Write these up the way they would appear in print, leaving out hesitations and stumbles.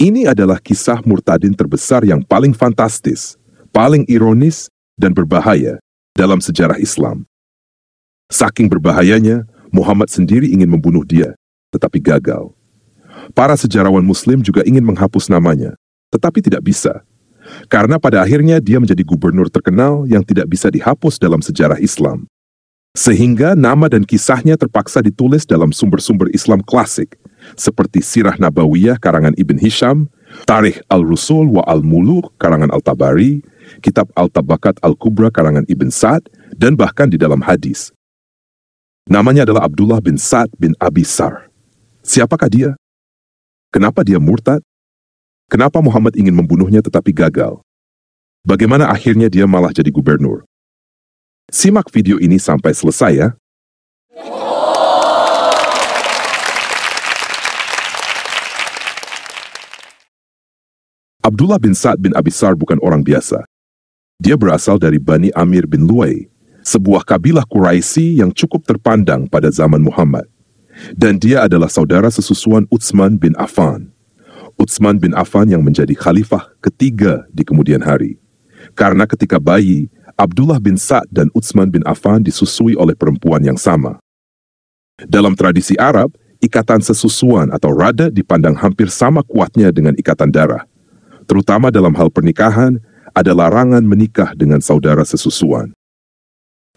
Ini adalah kisah murtadin terbesar yang paling fantastis, paling ironis, dan berbahaya dalam sejarah Islam. Saking berbahayanya, Muhammad sendiri ingin membunuh dia, tetapi gagal. Para sejarawan Muslim juga ingin menghapus namanya, tetapi tidak bisa. Karena pada akhirnya dia menjadi gubernur terkenal yang tidak bisa dihapus dalam sejarah Islam. Sehingga nama dan kisahnya terpaksa ditulis dalam sumber-sumber Islam klasik, seperti Sirah Nabawiyah karangan Ibn Hisham, Tarikh Al-Rusul wa Al-Muluk karangan Al-Tabari, Kitab Al-Tabakat Al-Kubra karangan Ibn Sa'd, dan bahkan di dalam hadis. Namanya adalah Abdullah bin Sa'd bin Abi Sarh. Siapakah dia? Kenapa dia murtad? Kenapa Muhammad ingin membunuhnya tetapi gagal? Bagaimana akhirnya dia malah jadi gubernur? Simak video ini sampai selesai ya. Abdullah bin Sa'd bin Abi Sarh bukan orang biasa. Dia berasal dari Bani Amir bin Luwai, sebuah kabilah Quraisy yang cukup terpandang pada zaman Muhammad. Dan dia adalah saudara sesusuan Utsman bin Affan. Utsman bin Affan yang menjadi khalifah ketiga di kemudian hari. Karena ketika bayi, Abdullah bin Sa'd dan Utsman bin Affan disusui oleh perempuan yang sama. Dalam tradisi Arab, ikatan sesusuan atau rada dipandang hampir sama kuatnya dengan ikatan darah. Terutama dalam hal pernikahan, ada larangan menikah dengan saudara sesusuan.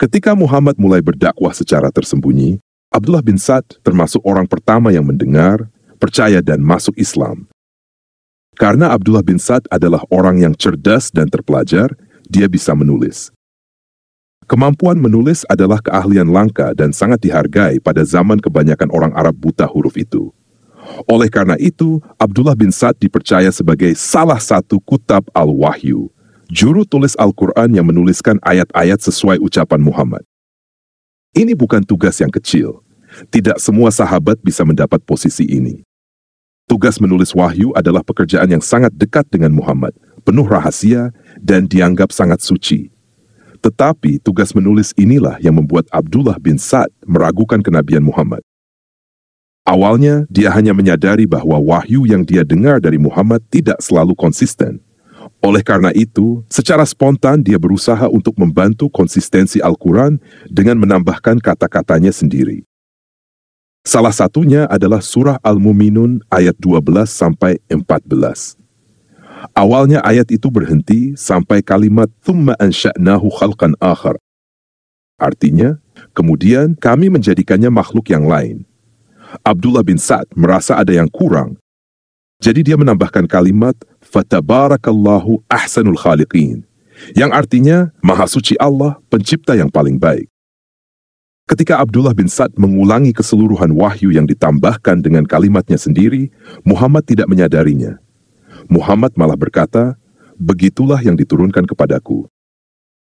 Ketika Muhammad mulai berdakwah secara tersembunyi, Abdullah bin Sa'd termasuk orang pertama yang mendengar, percaya dan masuk Islam. Karena Abdullah bin Sa'd adalah orang yang cerdas dan terpelajar, dia bisa menulis. Kemampuan menulis adalah keahlian langka dan sangat dihargai pada zaman kebanyakan orang Arab buta huruf itu. Oleh karena itu, Abdullah bin Sa'd dipercaya sebagai salah satu kutab al-wahyu, juru tulis Al-Quran yang menuliskan ayat-ayat sesuai ucapan Muhammad. Ini bukan tugas yang kecil. Tidak semua sahabat bisa mendapat posisi ini. Tugas menulis wahyu adalah pekerjaan yang sangat dekat dengan Muhammad, penuh rahasia, dan dianggap sangat suci. Tetapi tugas menulis inilah yang membuat Abdullah bin Sa'd meragukan kenabian Muhammad. Awalnya, dia hanya menyadari bahwa wahyu yang dia dengar dari Muhammad tidak selalu konsisten. Oleh karena itu, secara spontan dia berusaha untuk membantu konsistensi Al-Quran dengan menambahkan kata-katanya sendiri. Salah satunya adalah surah Al-Mu'minun ayat 12-14. Awalnya ayat itu berhenti sampai kalimat "Thumma ansha'nahu khalqan akhar". Artinya, kemudian kami menjadikannya makhluk yang lain. Abdullah bin Sa'd merasa ada yang kurang. Jadi dia menambahkan kalimat "Fatabarakallahu ahsanul khaliqin", yang artinya Maha Suci Allah, pencipta yang paling baik. Ketika Abdullah bin Sa'd mengulangi keseluruhan wahyu yang ditambahkan dengan kalimatnya sendiri, Muhammad tidak menyadarinya. Muhammad malah berkata, "Begitulah yang diturunkan kepadaku."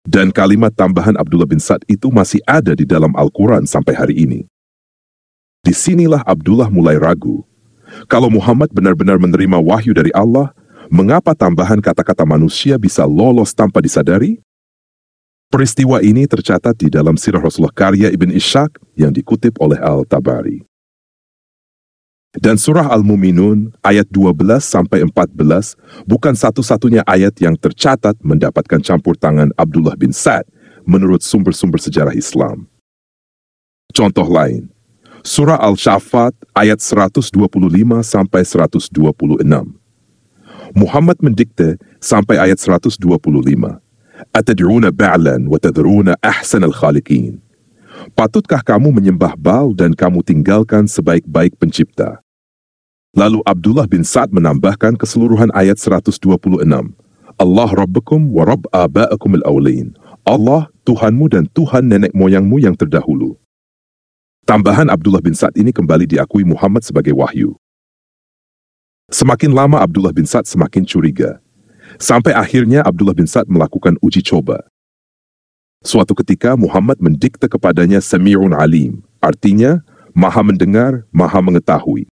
Dan kalimat tambahan Abdullah bin Sa'd itu masih ada di dalam Al-Quran sampai hari ini. Disinilah Abdullah mulai ragu. Kalau Muhammad benar-benar menerima wahyu dari Allah, mengapa tambahan kata-kata manusia bisa lolos tanpa disadari? Peristiwa ini tercatat di dalam Sirah Rasulullah karya Ibn Ishaq yang dikutip oleh Al-Tabari. Dan surah Al-Mu'minun ayat 12-14 bukan satu-satunya ayat yang tercatat mendapatkan campur tangan Abdullah bin Sa'd menurut sumber-sumber sejarah Islam. Contoh lain, surah Al-Shafat ayat 125-126. Muhammad mendikte sampai ayat 125. Atad'una ba'lan wa tadruna ahsanal khaliqin. Patutkah kamu menyembah Baal dan kamu tinggalkan sebaik-baik pencipta? Lalu Abdullah bin Sa'd menambahkan keseluruhan ayat 126. Allah Rabbukum wa Rabb aba'akum al-awlin. Allah, Tuhanmu dan Tuhan nenek moyangmu yang terdahulu. Tambahan Abdullah bin Sa'd ini kembali diakui Muhammad sebagai wahyu. Semakin lama Abdullah bin Sa'd semakin curiga. Sampai akhirnya Abdullah bin Sa'd melakukan uji coba. Suatu ketika Muhammad mendikte kepadanya Sami'un Alim, artinya Maha mendengar, Maha mengetahui.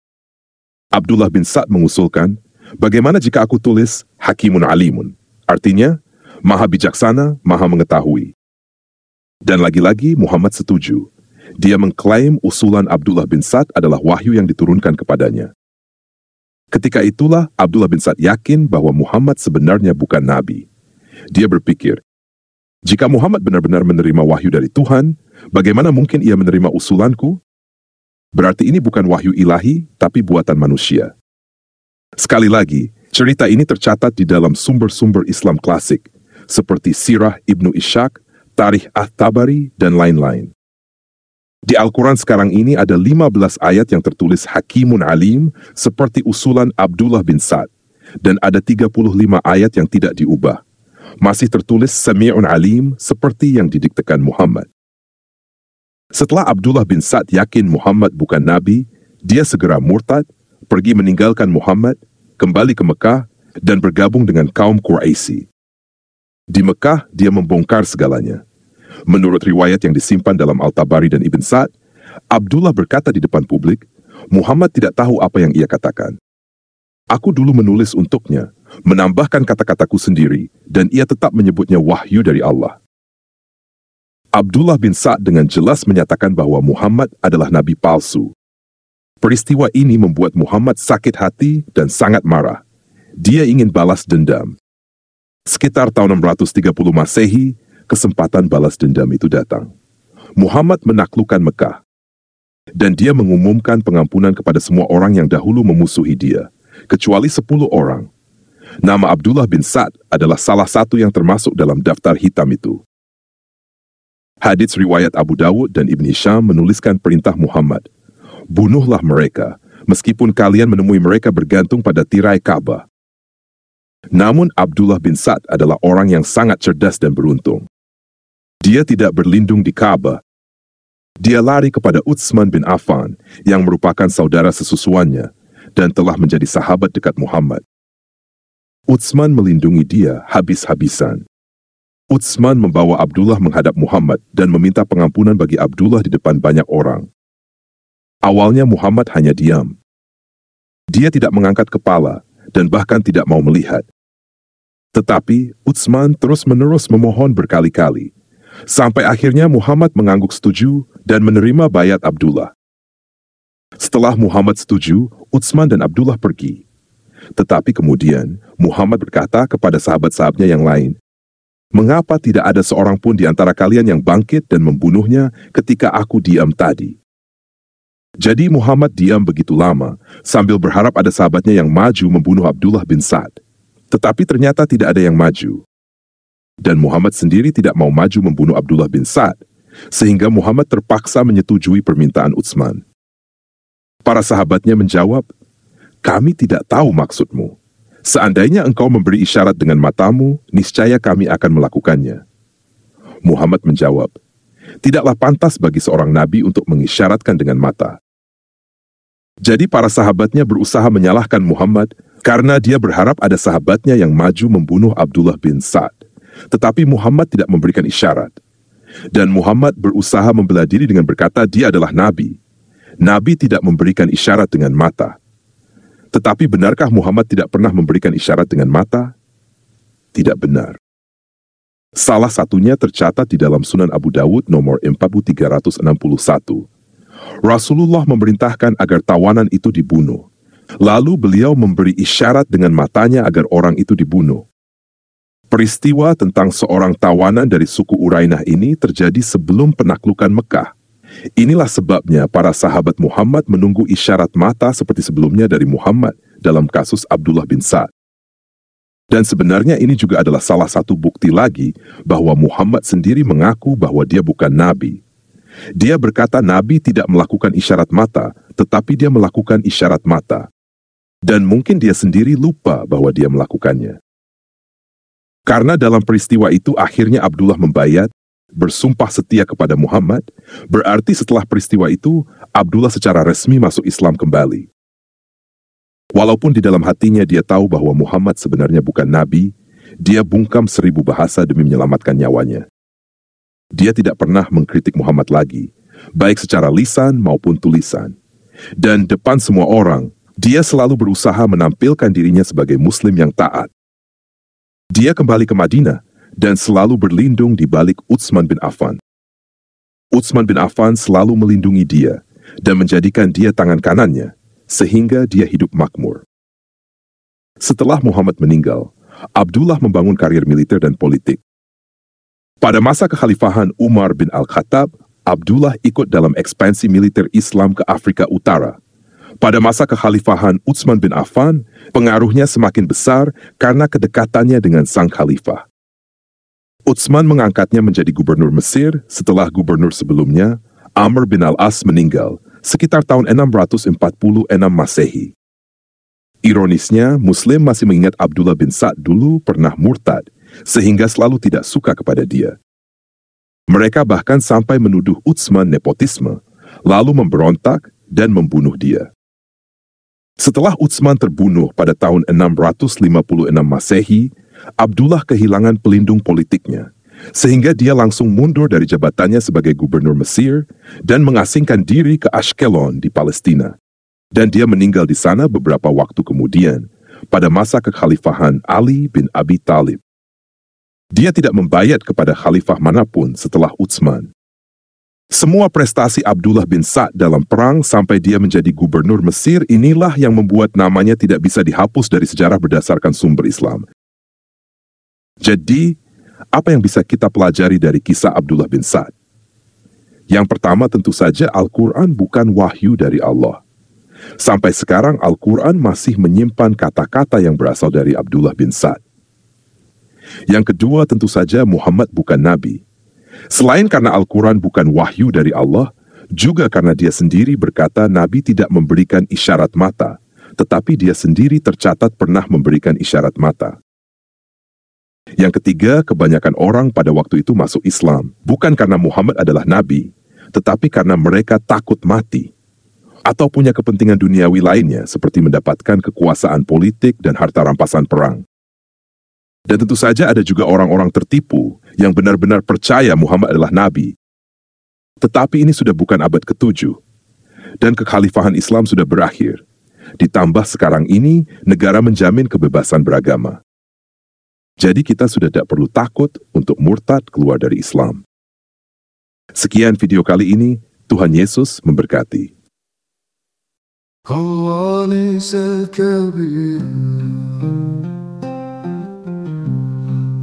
Abdullah bin Sa'd mengusulkan, bagaimana jika aku tulis Hakimun Alimun, artinya Maha bijaksana, Maha mengetahui. Dan lagi-lagi Muhammad setuju. Dia mengklaim usulan Abdullah bin Sa'd adalah wahyu yang diturunkan kepadanya. Ketika itulah Abdullah bin Sa'd yakin bahwa Muhammad sebenarnya bukan nabi. Dia berpikir, jika Muhammad benar-benar menerima wahyu dari Tuhan, bagaimana mungkin ia menerima usulanku? Berarti ini bukan wahyu ilahi, tapi buatan manusia. Sekali lagi, cerita ini tercatat di dalam sumber-sumber Islam klasik, seperti Sirah Ibnu Ishaq, Tarikh At-Tabari, dan lain-lain. Di Al-Quran sekarang ini ada 15 ayat yang tertulis Hakimun Alim seperti usulan Abdullah bin Sa'd, dan ada 35 ayat yang tidak diubah. Masih tertulis Sami'un Alim seperti yang didiktekan Muhammad. Setelah Abdullah bin Sa'd yakin Muhammad bukan nabi, dia segera murtad, pergi meninggalkan Muhammad, kembali ke Mekah, dan bergabung dengan kaum Quraisy. Di Mekah, dia membongkar segalanya. Menurut riwayat yang disimpan dalam Al-Tabari dan Ibn Sa'd, Abdullah berkata di depan publik, Muhammad tidak tahu apa yang ia katakan. Aku dulu menulis untuknya, menambahkan kata-kataku sendiri, dan ia tetap menyebutnya wahyu dari Allah. Abdullah bin Sa'd dengan jelas menyatakan bahwa Muhammad adalah nabi palsu. Peristiwa ini membuat Muhammad sakit hati dan sangat marah. Dia ingin balas dendam. Sekitar tahun 630 Masehi, kesempatan balas dendam itu datang. Muhammad menaklukkan Mekah, dan dia mengumumkan pengampunan kepada semua orang yang dahulu memusuhi dia, kecuali 10 orang. Nama Abdullah bin Sa'd adalah salah satu yang termasuk dalam daftar hitam itu. Hadits riwayat Abu Dawud dan Ibn Hisham menuliskan perintah Muhammad, bunuhlah mereka, meskipun kalian menemui mereka bergantung pada tirai Ka'bah. Namun Abdullah bin Sa'd adalah orang yang sangat cerdas dan beruntung. Dia tidak berlindung di Ka'bah. Dia lari kepada Utsman bin Affan yang merupakan saudara sesusuannya dan telah menjadi sahabat dekat Muhammad. Utsman melindungi dia habis-habisan. Utsman membawa Abdullah menghadap Muhammad dan meminta pengampunan bagi Abdullah di depan banyak orang. Awalnya Muhammad hanya diam. Dia tidak mengangkat kepala dan bahkan tidak mau melihat. Tetapi Utsman terus-menerus memohon berkali-kali, sampai akhirnya Muhammad mengangguk setuju dan menerima bayat Abdullah. Setelah Muhammad setuju, Utsman dan Abdullah pergi. Tetapi kemudian Muhammad berkata kepada sahabat-sahabatnya yang lain, mengapa tidak ada seorang pun di antara kalian yang bangkit dan membunuhnya ketika aku diam tadi? Jadi Muhammad diam begitu lama, sambil berharap ada sahabatnya yang maju membunuh Abdullah bin Sa'd. Tetapi ternyata tidak ada yang maju. Dan Muhammad sendiri tidak mau maju membunuh Abdullah bin Sa'd, sehingga Muhammad terpaksa menyetujui permintaan Utsman. Para sahabatnya menjawab, kami tidak tahu maksudmu. Seandainya engkau memberi isyarat dengan matamu, niscaya kami akan melakukannya. Muhammad menjawab, tidaklah pantas bagi seorang nabi untuk mengisyaratkan dengan mata. Jadi para sahabatnya berusaha menyalahkan Muhammad karena dia berharap ada sahabatnya yang maju membunuh Abdullah bin Sa'd. Tetapi Muhammad tidak memberikan isyarat. Dan Muhammad berusaha membela diri dengan berkata dia adalah nabi. Nabi tidak memberikan isyarat dengan mata. Tetapi benarkah Muhammad tidak pernah memberikan isyarat dengan mata? Tidak benar. Salah satunya tercatat di dalam Sunan Abu Dawud nomor 4361. Rasulullah memerintahkan agar tawanan itu dibunuh. Lalu beliau memberi isyarat dengan matanya agar orang itu dibunuh. Peristiwa tentang seorang tawanan dari suku Urainah ini terjadi sebelum penaklukan Mekah. Inilah sebabnya para sahabat Muhammad menunggu isyarat mata seperti sebelumnya dari Muhammad dalam kasus Abdullah bin Sa'd. Dan sebenarnya ini juga adalah salah satu bukti lagi bahwa Muhammad sendiri mengaku bahwa dia bukan nabi. Dia berkata nabi tidak melakukan isyarat mata, tetapi dia melakukan isyarat mata. Dan mungkin dia sendiri lupa bahwa dia melakukannya. Karena dalam peristiwa itu akhirnya Abdullah membayat, bersumpah setia kepada Muhammad, berarti setelah peristiwa itu, Abdullah secara resmi masuk Islam kembali. Walaupun di dalam hatinya dia tahu bahwa Muhammad sebenarnya bukan nabi, dia bungkam 1000 bahasa demi menyelamatkan nyawanya. Dia tidak pernah mengkritik Muhammad lagi, baik secara lisan maupun tulisan. Dan depan semua orang, dia selalu berusaha menampilkan dirinya sebagai Muslim yang taat. Dia kembali ke Madinah dan selalu berlindung di balik Utsman bin Affan. Utsman bin Affan selalu melindungi dia dan menjadikan dia tangan kanannya, sehingga dia hidup makmur. Setelah Muhammad meninggal, Abdullah membangun karir militer dan politik. Pada masa kekhalifahan Umar bin Al-Khattab, Abdullah ikut dalam ekspansi militer Islam ke Afrika Utara. Pada masa kekhalifahan Utsman bin Affan, pengaruhnya semakin besar karena kedekatannya dengan sang khalifah. Utsman mengangkatnya menjadi gubernur Mesir setelah gubernur sebelumnya, Amr bin Al-As, meninggal sekitar tahun 646 Masehi. Ironisnya, Muslim masih mengingat Abdullah bin Sa'd dulu pernah murtad, sehingga selalu tidak suka kepada dia. Mereka bahkan sampai menuduh Utsman nepotisme, lalu memberontak dan membunuh dia. Setelah Utsman terbunuh pada tahun 656 Masehi, Abdullah kehilangan pelindung politiknya, sehingga dia langsung mundur dari jabatannya sebagai gubernur Mesir dan mengasingkan diri ke Ashkelon di Palestina. Dan dia meninggal di sana beberapa waktu kemudian, pada masa kekhalifahan Ali bin Abi Thalib. Dia tidak membayat kepada khalifah manapun setelah Utsman. Semua prestasi Abdullah bin Sa'd dalam perang sampai dia menjadi gubernur Mesir inilah yang membuat namanya tidak bisa dihapus dari sejarah berdasarkan sumber Islam. Jadi, apa yang bisa kita pelajari dari kisah Abdullah bin Sa'd? Yang pertama tentu saja Al-Quran bukan wahyu dari Allah. Sampai sekarang Al-Quran masih menyimpan kata-kata yang berasal dari Abdullah bin Sa'd. Yang kedua tentu saja Muhammad bukan Nabi. Selain karena Al-Quran bukan wahyu dari Allah, juga karena dia sendiri berkata Nabi tidak memberikan isyarat mata, tetapi dia sendiri tercatat pernah memberikan isyarat mata. Yang ketiga, kebanyakan orang pada waktu itu masuk Islam, bukan karena Muhammad adalah Nabi, tetapi karena mereka takut mati, atau punya kepentingan duniawi lainnya seperti mendapatkan kekuasaan politik dan harta rampasan perang. Dan tentu saja ada juga orang-orang tertipu yang benar-benar percaya Muhammad adalah Nabi. Tetapi ini sudah bukan abad ke-7, dan kekhalifahan Islam sudah berakhir. Ditambah sekarang ini, negara menjamin kebebasan beragama. Jadi kita sudah tidak perlu takut untuk murtad keluar dari Islam. Sekian video kali ini, Tuhan Yesus memberkati. Allah laysa kabir,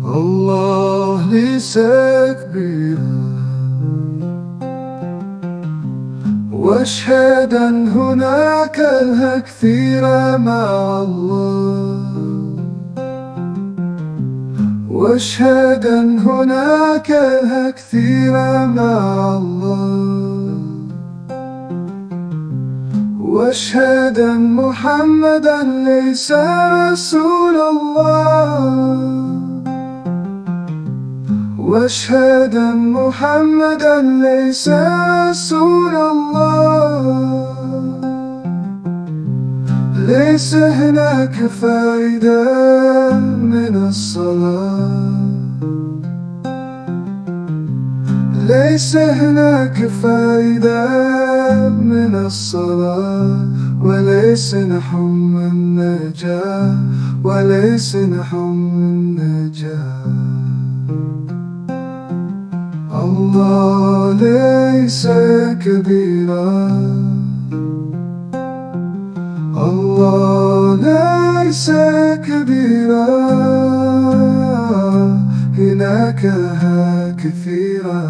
Allah laysa kabir, واشهد أن هناك الكثير مع الله، واشهد أن هناك الكثير مع الله، واشهد أن محمدا ليس رسول الله، واشهد أن محمدا ليس رسول الله. ليس هناك فائدة من الصلاة، ليس هناك فائدة من الصلاة، وليس نحم النجاة، وليس نحم النجاة. الله ليس كبيرا، الله ليس كبيرا، هناك كثيرا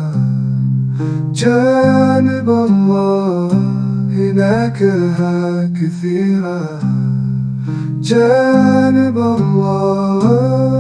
جانب الله، هناك كثيرا جانب الله.